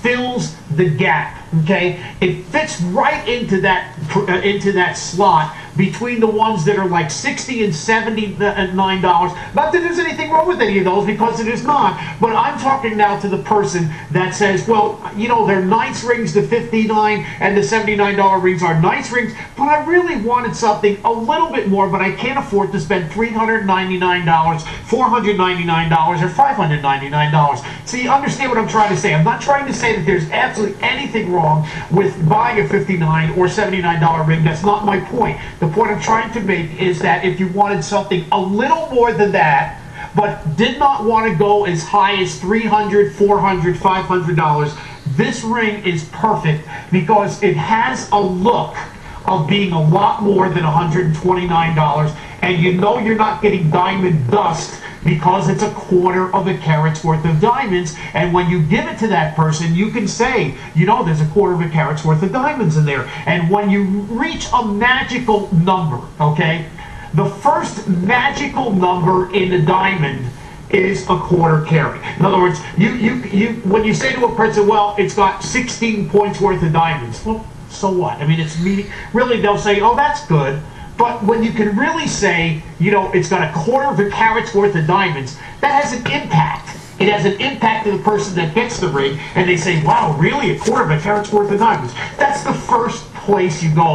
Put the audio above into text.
fills the gap. Okay, it fits right into that slot between the ones that are like $60 and $79. Not that there's anything wrong with any of those, because it is not. But I'm talking now to the person that says, well, you know, they're nice rings, the $59 and the $79 rings are nice rings, but I really wanted something a little bit more, but I can't afford to spend $399, $499, or $599. So you understand what I'm trying to say. I'm not trying to say that there's absolutely anything wrong with buying a $59 or $79 ring. That's not my point. The point I'm trying to make is that if you wanted something a little more than that, but did not want to go as high as $300, $400, $500, this ring is perfect because it has a look of being a lot more than $129, and you know you're not getting diamond dust because it's 1/4 of a carat's worth of diamonds. And when you give it to that person, you can say, you know, there's 1/4 of a carat's worth of diamonds in there. And when you reach a magical number, okay, the first magical number in a diamond is 1/4 carat. In other words, when you say to a person, well, it's got 16 points worth of diamonds, well, so what? I mean, it's really, they'll say, oh, that's good. But when you can really say, you know, it's got 1/4 of a carat's worth of diamonds, that has an impact. It has an impact to the person that gets the ring, and they say, wow, really, 1/4 of a carat's worth of diamonds? That's the first place you go